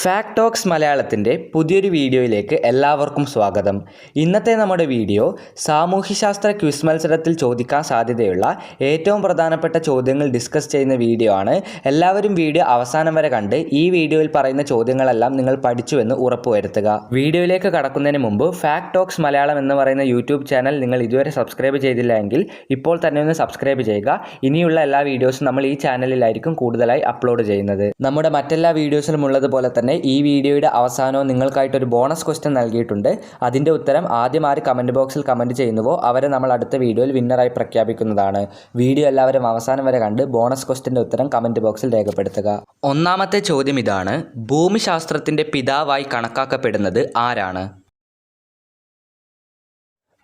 Fact talks മലയാളത്തിൻ്റെ പുതിയൊരു വീഡിയോയിലേക്ക് എല്ലാവർക്കും സ്വാഗതം. ഇന്നത്തെ നമ്മുടെ വീഡിയോ സാമൂഹ്യശാസ്ത്ര ക്വിസ് മത്സരത്തിൽ ചോദിക്കാൻ സാധ്യതയുള്ള ഏറ്റവും പ്രധാനപ്പെട്ട ചോദ്യങ്ങൾ ഡിസ്കസ് ചെയ്യുന്ന വീഡിയോ ആണ്. എല്ലാവരും വീഡിയോ അവസാനം വരെ കണ്ട് ഈ വീഡിയോയിൽ പറയുന്ന ചോദ്യങ്ങളെല്ലാം നിങ്ങൾ പഠിച്ചുവെന്ന് ഉറപ്പുവരുത്തുക. വീഡിയോയിലേക്ക് കടക്കുന്നതിന് മുമ്പ് ഫാക്ട് ടോക്സ് മലയാളം എന്ന് പറയുന്ന യൂട്യൂബ് ചാനൽ നിങ്ങൾ ഇതുവരെ സബ്സ്ക്രൈബ് ചെയ്തില്ല എങ്കിൽ ഇപ്പോൾ തന്നെ ഒന്ന് സബ്സ്ക്രൈബ് ചെയ്യുക. ഇനിയുള്ള എല്ലാ വീഡിയോസും നമ്മൾ ഈ ചാനലിലായിരിക്കും കൂടുതലായി അപ്ലോഡ് ചെയ്യുന്നത്. നമ്മുടെ മറ്റെല്ലാ വീഡിയോസിലും ഉള്ളതുപോലെ തന്നെ ഈ വീഡിയോയുടെ അവസാനവും നിങ്ങൾക്കായിട്ടൊരു ബോണസ് ക്വസ്റ്റ്യൻ നൽകിയിട്ടുണ്ട്. അതിൻ്റെ ഉത്തരം ആദ്യം ആര് കമൻറ്റ് ബോക്സിൽ കമൻറ്റ് ചെയ്യുന്നുവോ അവരെ നമ്മൾ അടുത്ത വീഡിയോയിൽ വിന്നറായി പ്രഖ്യാപിക്കുന്നതാണ്. വീഡിയോ എല്ലാവരും അവസാനം വരെ കണ്ട് ബോണസ് ക്വസ്റ്റ്യൻ്റെ ഉത്തരം കമൻറ്റ് ബോക്സിൽ രേഖപ്പെടുത്തുക. ഒന്നാമത്തെ ചോദ്യം ഇതാണ്: ഭൂമിശാസ്ത്രത്തിൻ്റെ പിതാവായി കണക്കാക്കപ്പെടുന്നത് ആരാണ്?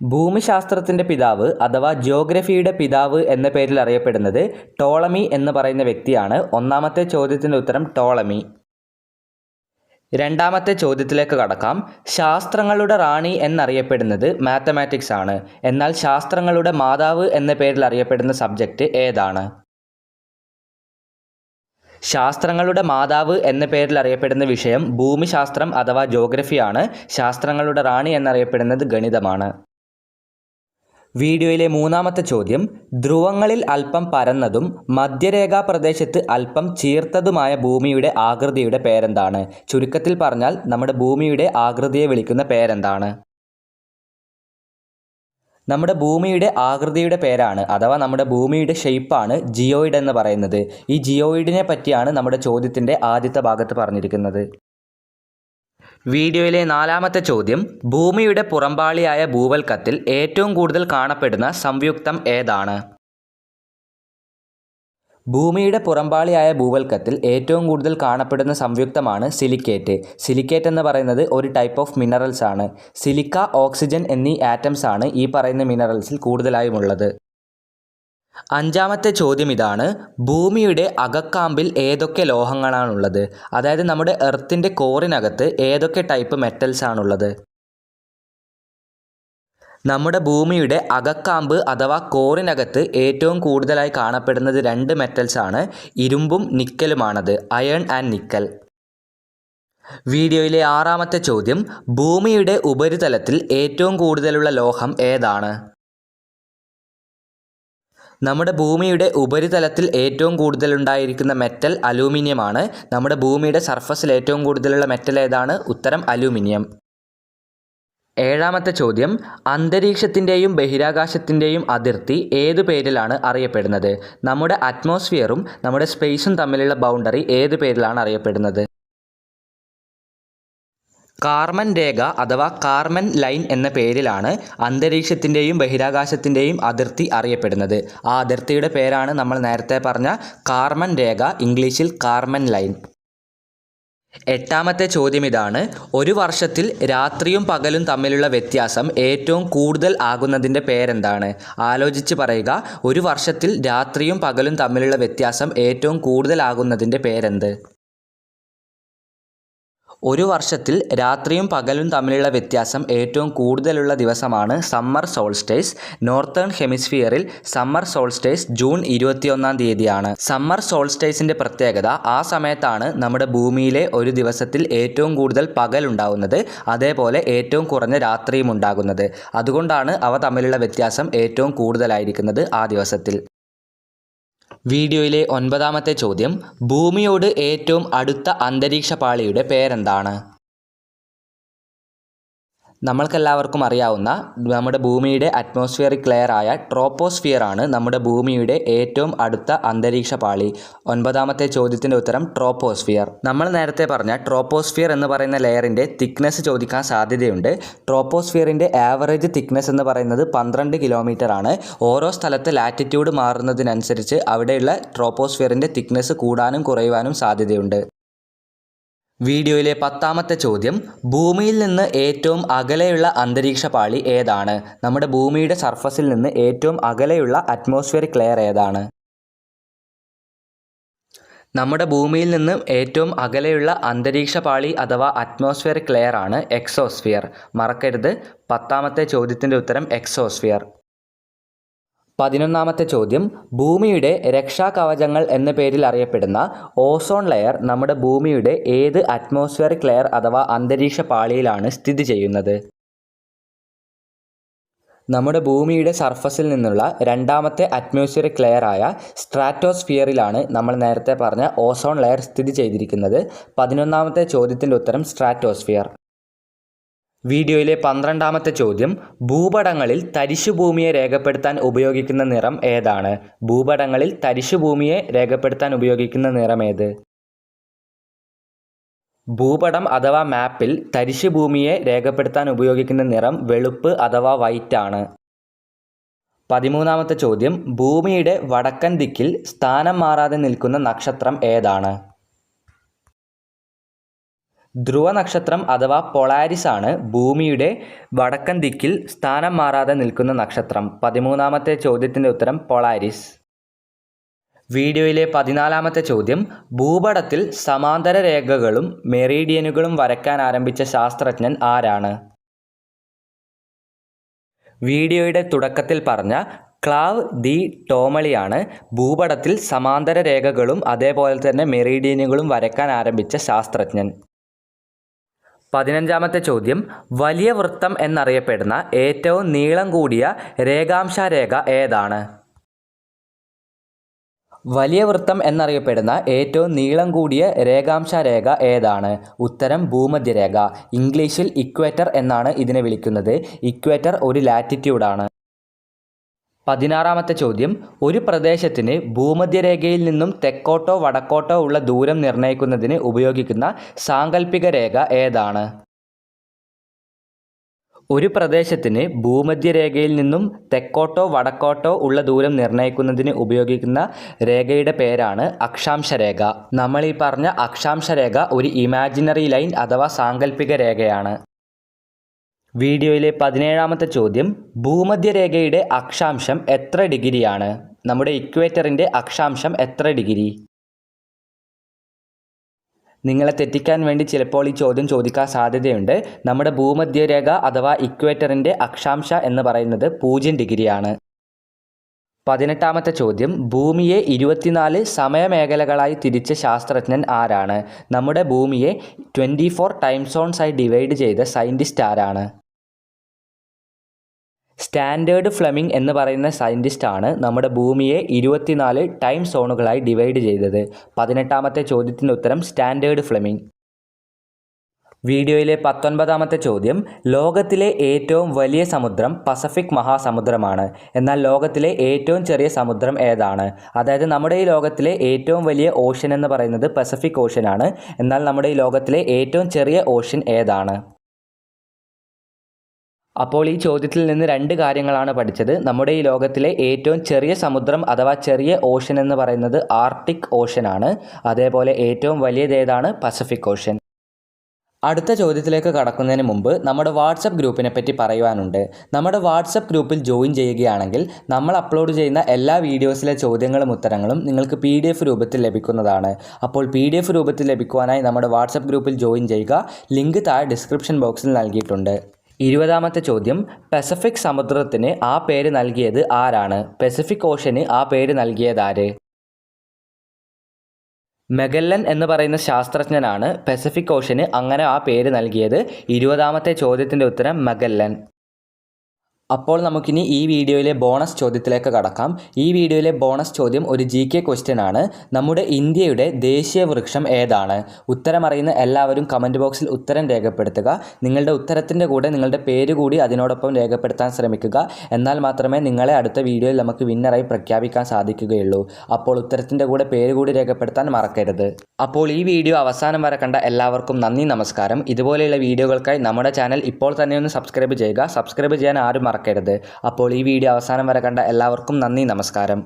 ഭൂമിശാസ്ത്രത്തിൻ്റെ പിതാവ് അഥവാ ജിയോഗ്രഫിയുടെ പിതാവ് എന്ന പേരിൽ അറിയപ്പെടുന്നത് ടോളമി എന്ന് പറയുന്ന വ്യക്തിയാണ്. ഒന്നാമത്തെ ചോദ്യത്തിൻ്റെ ഉത്തരം ടോളമി. രണ്ടാമത്തെ ചോദ്യത്തിലേക്ക് കടക്കാം. ശാസ്ത്രങ്ങളുടെ റാണി എന്നറിയപ്പെടുന്നത് മാത്തമാറ്റിക്സ് ആണ്. എന്നാൽ ശാസ്ത്രങ്ങളുടെ മാതാവ് എന്ന പേരിൽ അറിയപ്പെടുന്ന സബ്ജക്റ്റ് ഏതാണ്? ശാസ്ത്രങ്ങളുടെ മാതാവ് എന്ന പേരിൽ അറിയപ്പെടുന്ന വിഷയം ഭൂമിശാസ്ത്രം അഥവാ ജിയോഗ്രഫിയാണ്. ശാസ്ത്രങ്ങളുടെ റാണി എന്നറിയപ്പെടുന്നത് ഗണിതമാണ്. വീഡിയോയിലെ മൂന്നാമത്തെ ചോദ്യം: ധ്രുവങ്ങളിൽ അല്പം പരന്നതും മധ്യരേഖാ പ്രദേശത്ത് അല്പം ചീർത്തതുമായ ഭൂമിയുടെ ആകൃതിയുടെ പേരെന്താണ്? ചുരുക്കത്തിൽ പറഞ്ഞാൽ നമ്മുടെ ഭൂമിയുടെ ആകൃതിയെ വിളിക്കുന്ന പേരെന്താണ്? നമ്മുടെ ഭൂമിയുടെ ആകൃതിയുടെ പേരാണ് അഥവാ നമ്മുടെ ഭൂമിയുടെ ഷെയ്പ്പാണ് ജിയോയിഡ് എന്ന് പറയുന്നത്. ഈ ജിയോയിഡിനെ പറ്റിയാണ് നമ്മുടെ ചോദ്യത്തിൻ്റെ ആദ്യത്തെ ഭാഗത്ത് പറഞ്ഞിരിക്കുന്നത്. വീഡിയോയിലെ നാലാമത്തെ ചോദ്യം: ഭൂമിയുടെ പുറംപാളിയായ ഭൂവൽക്കത്തിൽ ഏറ്റവും കൂടുതൽ കാണപ്പെടുന്ന സംയുക്തം ഏതാണ്? ഭൂമിയുടെ പുറംപാളിയായ ഭൂവൽക്കത്തിൽ ഏറ്റവും കൂടുതൽ കാണപ്പെടുന്ന സംയുക്തമാണ് സിലിക്കേറ്റ്. സിലിക്കേറ്റ് എന്ന് പറയുന്നത് ഒരു ടൈപ്പ് ഓഫ് മിനറൽസ് ആണ്. സിലിക്ക, ഓക്സിജൻ എന്നീ ആറ്റംസ് ആണ് ഈ പറയുന്ന മിനറൽസിൽ കൂടുതലായും ഉള്ളത്. അഞ്ചാമത്തെ ചോദ്യം ഇതാണ്: ഭൂമിയുടെ അകക്കാമ്പിൽ ഏതൊക്കെ ലോഹങ്ങളാണുള്ളത്? അതായത് നമ്മുടെ എർത്തിൻ്റെ കോറിനകത്ത് ഏതൊക്കെ ടൈപ്പ് മെറ്റൽസ് ആണുള്ളത്? നമ്മുടെ ഭൂമിയുടെ അകക്കാമ്പ് അഥവാ കോറിനകത്ത് ഏറ്റവും കൂടുതലായി കാണപ്പെടുന്നത് രണ്ട് മെറ്റൽസ് ആണ്. ഇരുമ്പും നിക്കലുമാണത്. Iron and nickel. വീഡിയോയിലെ ആറാമത്തെ ചോദ്യം: ഭൂമിയുടെ ഉപരിതലത്തിൽ ഏറ്റവും കൂടുതലുള്ള ലോഹം ഏതാണ്? നമ്മുടെ ഭൂമിയുടെ ഉപരിതലത്തിൽ ഏറ്റവും കൂടുതലുണ്ടായിരിക്കുന്ന മെറ്റൽ അലൂമിനിയമാണ്. നമ്മുടെ ഭൂമിയുടെ സർഫസിൽ ഏറ്റവും കൂടുതലുള്ള മെറ്റൽ ഏതാണ്? ഉത്തരം അലൂമിനിയം. ഏഴാമത്തെ ചോദ്യം: അന്തരീക്ഷത്തിൻ്റെയും ബഹിരാകാശത്തിൻ്റെയും അതിർത്തി ഏതു പേരിലാണ് അറിയപ്പെടുന്നത്? നമ്മുടെ അറ്റ്മോസ്ഫിയറും നമ്മുടെ സ്പേസും തമ്മിലുള്ള ബൗണ്ടറി ഏതു പേരിലാണ് അറിയപ്പെടുന്നത്? കാർമൻ രേഖ അഥവാ കാർമൻ ലൈൻ എന്ന പേരിലാണ് അന്തരീക്ഷത്തിൻ്റെയും ബഹിരാകാശത്തിൻ്റെയും അതിർത്തി അറിയപ്പെടുന്നത്. ആ അതിർത്തിയുടെ പേരാണ് നമ്മൾ നേരത്തെ പറഞ്ഞ കാർമൻ രേഖ, ഇംഗ്ലീഷിൽ കാർമൻ ലൈൻ. എട്ടാമത്തെ ചോദ്യം ഇതാണ്: ഒരു വർഷത്തിൽ രാത്രിയും പകലും തമ്മിലുള്ള വ്യത്യാസം ഏറ്റവും കൂടുതൽ ആകുന്നതിൻ്റെ പേരെന്താണ്? ആലോചിച്ച് പറയുക. ഒരു വർഷത്തിൽ രാത്രിയും പകലും തമ്മിലുള്ള വ്യത്യാസം ഏറ്റവും കൂടുതൽ ആകുന്നതിൻ്റെ പേരെന്ത്? ഒരു വർഷത്തിൽ രാത്രിയും പകലും തമ്മിലുള്ള വ്യത്യാസം ഏറ്റവും കൂടുതലുള്ള ദിവസമാണ് സമ്മർ സോൾസ്റ്റേസ്. നോർത്തേൺ ഹെമിസ്ഫിയറിൽ സമ്മർ സോൾസ്റ്റേസ് ജൂൺ 21-ാം തീയതിയാണ്. സമ്മർ സോൾസ്റ്റേസിൻ്റെ പ്രത്യേകത ആ സമയത്താണ് നമ്മുടെ ഭൂമിയിലെ ഒരു ദിവസത്തിൽ ഏറ്റവും കൂടുതൽ പകലുണ്ടാകുന്നത്, അതേപോലെ ഏറ്റവും കുറഞ്ഞ രാത്രിയും ഉണ്ടാകുന്നത്. അതുകൊണ്ടാണ് അവ തമ്മിലുള്ള വ്യത്യാസം ഏറ്റവും കൂടുതലായിരിക്കുന്നത് ആ ദിവസത്തിൽ. വീഡിയോയിലെ ഒൻപതാമത്തെ ചോദ്യം: ഭൂമിയോട് ഏറ്റവും അടുത്ത അന്തരീക്ഷ പാളിയുടെ പേരെന്താണ്? നമ്മൾക്കെല്ലാവർക്കും അറിയാവുന്ന നമ്മുടെ ഭൂമിയുടെ അറ്റ്മോസ്ഫിയറിക് ലെയർ ആയ ട്രോപ്പോസ്ഫിയർ ആണ് നമ്മുടെ ഭൂമിയുടെ ഏറ്റവും അടുത്ത അന്തരീക്ഷ പാളി. ഒൻപതാമത്തെ ചോദ്യത്തിൻ്റെ ഉത്തരം ട്രോപ്പോസ്ഫിയർ. നമ്മൾ നേരത്തെ പറഞ്ഞ ട്രോപ്പോസ്ഫിയർ എന്ന് പറയുന്ന ലെയറിൻ്റെ തിക്നെസ് ചോദിക്കാൻ സാധ്യതയുണ്ട്. ട്രോപ്പോസ്ഫിയറിൻ്റെ ആവറേജ് തിക്നെസ് എന്ന് പറയുന്നത് 12 കിലോമീറ്റർ ആണ്. ഓരോ സ്ഥലത്ത് ലാറ്റിറ്റ്യൂഡ് മാറുന്നതിനനുസരിച്ച് അവിടെയുള്ള ട്രോപ്പോസ്ഫിയറിൻ്റെ തിക്നെസ് കൂടാനും കുറയുവാനും സാധ്യതയുണ്ട്. വീഡിയോയിലെ 10ാമത്തെ ചോദ്യം: ഭൂമിയിൽ നിന്ന് ഏറ്റവും അകലെയുള്ള അന്തരീക്ഷ പാളി ഏതാണ്? നമ്മുടെ ഭൂമിയുടെ സർഫസിൽ നിന്ന് ഏറ്റവും അകലെയുള്ള അറ്റ്മോസ്ഫിയറിക് ലെയർ ഏതാണ്? നമ്മുടെ ഭൂമിയിൽ നിന്ന് ഏറ്റവും അകലെയുള്ള അന്തരീക്ഷ പാളി അഥവാ അറ്റ്മോസ്ഫിയറിക് ലെയർ ആണ് എക്സോസ്ഫിയർ. മറക്കരുത്, 10ാമത്തെ ചോദ്യത്തിൻ്റെ ഉത്തരം എക്സോസ്ഫിയർ. 11ാമത്തെ ചോദ്യം, ഭൂമിയുടെ രക്ഷാകവചങ്ങൾ എന്ന പേരിൽ അറിയപ്പെടുന്ന ഓസോൺ ലെയർ നമ്മുടെ ഭൂമിയുടെ ഏത് അറ്റ്മോസ്ഫിയറിക് ലെയർ അഥവാ അന്തരീക്ഷ പാളിയിലാണ് സ്ഥിതി ചെയ്യുന്നത്? നമ്മുടെ ഭൂമിയുടെ സർഫസിൽ നിന്നുള്ള രണ്ടാമത്തെ അറ്റ്മോസ്ഫിയറിക് ലെയറായ സ്ട്രാറ്റോസ്ഫിയറിലാണ് നമ്മൾ നേരത്തെ പറഞ്ഞ ഓസോൺ ലെയർ സ്ഥിതി ചെയ്തിരിക്കുന്നത്. 11ാമത്തെ ചോദ്യത്തിൻ്റെ ഉത്തരം സ്ട്രാറ്റോസ്ഫിയർ. വീഡിയോയിലെ 12ാമത്തെ ചോദ്യം, ഭൂപടങ്ങളിൽ തരിശുഭൂമിയെ രേഖപ്പെടുത്താൻ ഉപയോഗിക്കുന്ന നിറം ഏതാണ്? ഭൂപടങ്ങളിൽ തരിശുഭൂമിയെ രേഖപ്പെടുത്താൻ ഉപയോഗിക്കുന്ന നിറം ഏത്? ഭൂപടം അഥവാ മാപ്പിൽ തരിശുഭൂമിയെ രേഖപ്പെടുത്താൻ ഉപയോഗിക്കുന്ന നിറം വെളുപ്പ് അഥവാ വൈറ്റ് ആണ്. 13ാമത്തെ ചോദ്യം, ഭൂമിയുടെ വടക്കൻ ദിക്കിൽ സ്ഥാനം മാറാതെ നിൽക്കുന്ന നക്ഷത്രം ഏതാണ്? ധ്രുവ നക്ഷത്രം അഥവാ പൊളാരിസ് ആണ് ഭൂമിയുടെ വടക്കൻ ദിക്കിൽ സ്ഥാനം മാറാതെ നിൽക്കുന്ന നക്ഷത്രം. 13ാമത്തെ ചോദ്യത്തിൻ്റെ ഉത്തരം പൊളാരിസ്. വീഡിയോയിലെ 14ാമത്തെ ചോദ്യം, ഭൂപടത്തിൽ സമാന്തര രേഖകളും മെറീഡിയനുകളും വരയ്ക്കാൻ ആരംഭിച്ച ശാസ്ത്രജ്ഞൻ ആരാണ്? വീഡിയോയുടെ തുടക്കത്തിൽ പറഞ്ഞ ക്ലാവ് ഡി ടോമളിയാണ് ഭൂപടത്തിൽ സമാന്തര രേഖകളും അതേപോലെ തന്നെ മെറീഡിയനുകളും വരയ്ക്കാൻ ആരംഭിച്ച ശാസ്ത്രജ്ഞൻ. 15ാമത്തെ ചോദ്യം, വലിയ വൃത്തം എന്നറിയപ്പെടുന്ന ഏറ്റവും നീളം കൂടിയ രേഖാംശ രേഖ ഏതാണ്? വലിയ വൃത്തം എന്നറിയപ്പെടുന്ന ഏറ്റവും നീളം കൂടിയ രേഖാംശ രേഖ ഏതാണ്? ഉത്തരം ഭൂമധ്യരേഖ. ഇംഗ്ലീഷിൽ ഇക്വേറ്റർ എന്നാണ് ഇതിനെ വിളിക്കുന്നത്. ഇക്വേറ്റർ ഒരു ലാറ്റിറ്റ്യൂഡാണ്. 16ാമത്തെ ചോദ്യം, ഒരു പ്രദേശത്തിന് ഭൂമധ്യരേഖയിൽ നിന്നും തെക്കോട്ടോ വടക്കോട്ടോ ഉള്ള ദൂരം നിർണ്ണയിക്കുന്നതിന് ഉപയോഗിക്കുന്ന സാങ്കല്പിക രേഖ ഏതാണ്? ഒരു പ്രദേശത്തിന് ഭൂമധ്യരേഖയിൽ നിന്നും തെക്കോട്ടോ വടക്കോട്ടോ ഉള്ള ദൂരം നിർണ്ണയിക്കുന്നതിന് ഉപയോഗിക്കുന്ന രേഖയുടെ പേരാണ് അക്ഷാംശരേഖ. നമ്മൾ ഈ പറഞ്ഞ അക്ഷാംശരേഖ ഒരു ഇമാജിനറി ലൈൻ അഥവാ സാങ്കല്പിക രേഖയാണ്. വീഡിയോയിലെ 17ാമത്തെ ചോദ്യം, ഭൂമധ്യരേഖയുടെ അക്ഷാംശം എത്ര ഡിഗ്രിയാണ്? നമ്മുടെ ഇക്വേറ്ററിൻ്റെ അക്ഷാംശം എത്ര ഡിഗ്രി? നിങ്ങളെ തെറ്റിക്കാൻ വേണ്ടി ചിലപ്പോൾ ഈ ചോദ്യം ചോദിക്കാൻ സാധ്യതയുണ്ട്. നമ്മുടെ ഭൂമധ്യരേഖ അഥവാ ഇക്വേറ്ററിൻ്റെ അക്ഷാംശ എന്ന് പറയുന്നത് 0 ഡിഗ്രിയാണ്. 18ാമത്തെ ചോദ്യം, ഭൂമിയെ 24 സമയമേഖലകളായി തിരിച്ച ശാസ്ത്രജ്ഞൻ ആരാണ്? നമ്മുടെ ഭൂമിയെ 24 ടൈം സോൺസായി ഡിവൈഡ് ചെയ്ത സയൻറ്റിസ്റ്റ് ആരാണ്? സ്റ്റാൻഡേർഡ് ഫ്ലെമിംഗ് എന്ന് പറയുന്ന സയൻറ്റിസ്റ്റാണ് നമ്മുടെ ഭൂമിയെ 24 ടൈം സോണുകളായി ഡിവൈഡ് ചെയ്തത്. 18ാമത്തെ ചോദ്യത്തിൻ്റെ ഉത്തരം സ്റ്റാൻഡേർഡ് ഫ്ലെമിംഗ്. വീഡിയോയിലെ 19ാമത്തെ ചോദ്യം, ലോകത്തിലെ ഏറ്റവും വലിയ സമുദ്രം പസഫിക് മഹാസമുദ്രമാണ്. എന്നാൽ ലോകത്തിലെ ഏറ്റവും ചെറിയ സമുദ്രം ഏതാണ്? അതായത് നമ്മുടെ ഈ ലോകത്തിലെ ഏറ്റവും വലിയ ഓഷ്യൻ എന്ന് പറയുന്നത് പസഫിക് ഓഷ്യൻ ആണ്. എന്നാൽ നമ്മുടെ ഈ ലോകത്തിലെ ഏറ്റവും ചെറിയ ഓഷ്യൻ ഏതാണ്? അപ്പോൾ ഈ ചോദ്യത്തിൽ നിന്ന് 2 കാര്യങ്ങളാണ് പഠിച്ചത്. നമ്മുടെ ഈ ലോകത്തിലെ ഏറ്റവും ചെറിയ സമുദ്രം അഥവാ ചെറിയ ഓഷ്യൻ എന്ന് പറയുന്നത് ആർട്ടിക് ഓഷ്യൻ ആണ്. അതേപോലെ ഏറ്റവും വലിയത് ഏതാണ്? Pacific ocean. അടുത്ത ചോദ്യത്തിലേക്ക് കടക്കുന്നതിന് മുമ്പ് നമ്മുടെ വാട്സപ്പ് ഗ്രൂപ്പിനെ പറ്റി പറയുവാനുണ്ട്. നമ്മുടെ വാട്സപ്പ് ഗ്രൂപ്പിൽ ജോയിൻ ചെയ്യുകയാണെങ്കിൽ നമ്മൾ അപ്ലോഡ് ചെയ്യുന്ന എല്ലാ വീഡിയോസിലെ ചോദ്യങ്ങളും ഉത്തരങ്ങളും നിങ്ങൾക്ക് PDF രൂപത്തിൽ ലഭിക്കുന്നതാണ്. അപ്പോൾ PDF രൂപത്തിൽ ലഭിക്കുവാനായി നമ്മുടെ വാട്സപ്പ് ഗ്രൂപ്പിൽ ജോയിൻ ചെയ്യുക. ലിങ്ക് താഴെ ഡിസ്ക്രിപ്ഷൻ ബോക്സിൽ നൽകിയിട്ടുണ്ട്. 20ാമത്തെ ചോദ്യം, പസഫിക് സമുദ്രത്തിന് ആ പേര് നൽകിയത് ആരാണ്? പസഫിക് ഓഷ്യന് ആ പേര് നൽകിയതാര്? മെഗല്ലൻ എന്ന് പറയുന്ന ശാസ്ത്രജ്ഞനാണ് പസഫിക് ഓഷ്യന് അങ്ങനെ ആ പേര് നൽകിയത്. 20ാമത്തെ ചോദ്യത്തിൻ്റെ ഉത്തരം മെഗല്ലൻ. അപ്പോൾ നമുക്കിനി ഈ വീഡിയോയിലെ ബോണസ് ചോദ്യത്തിലേക്ക് കടക്കാം. ഈ വീഡിയോയിലെ ബോണസ് ചോദ്യം ഒരു GK ക്വസ്റ്റ്യൻ ആണ്. നമ്മുടെ ഇന്ത്യയുടെ ദേശീയ വൃക്ഷം ഏതാണ്? ഉത്തരമറിയുന്ന എല്ലാവരും കമൻറ്റ് ബോക്സിൽ ഉത്തരം രേഖപ്പെടുത്തുക. നിങ്ങളുടെ ഉത്തരത്തിൻ്റെ കൂടെ നിങ്ങളുടെ പേര് കൂടി അതിനോടൊപ്പം രേഖപ്പെടുത്താൻ ശ്രമിക്കുക. എന്നാൽ മാത്രമേ നിങ്ങളെ അടുത്ത വീഡിയോയിൽ നമുക്ക് വിന്നറായി പ്രഖ്യാപിക്കാൻ സാധിക്കുകയുള്ളൂ. അപ്പോൾ ഉത്തരത്തിൻ്റെ കൂടെ പേര് കൂടി രേഖപ്പെടുത്താൻ മറക്കരുത്. അപ്പോൾ ഈ വീഡിയോ അവസാനം വരെ കണ്ട എല്ലാവർക്കും നന്ദി, നമസ്കാരം. ഇതുപോലെയുള്ള വീഡിയോകൾക്കായി നമ്മുടെ ചാനൽ ഇപ്പോൾ തന്നെ ഒന്ന് സബ്സ്ക്രൈബ് ചെയ്യുക. സബ്സ്ക്രൈബ് ചെയ്യാൻ ആരും മറക്കരുത്. അപ്പോൾ ഈ വീഡിയോ അവസാനം വരെ കണ്ട എല്ലാവർക്കും നന്ദി, നമസ്കാരം.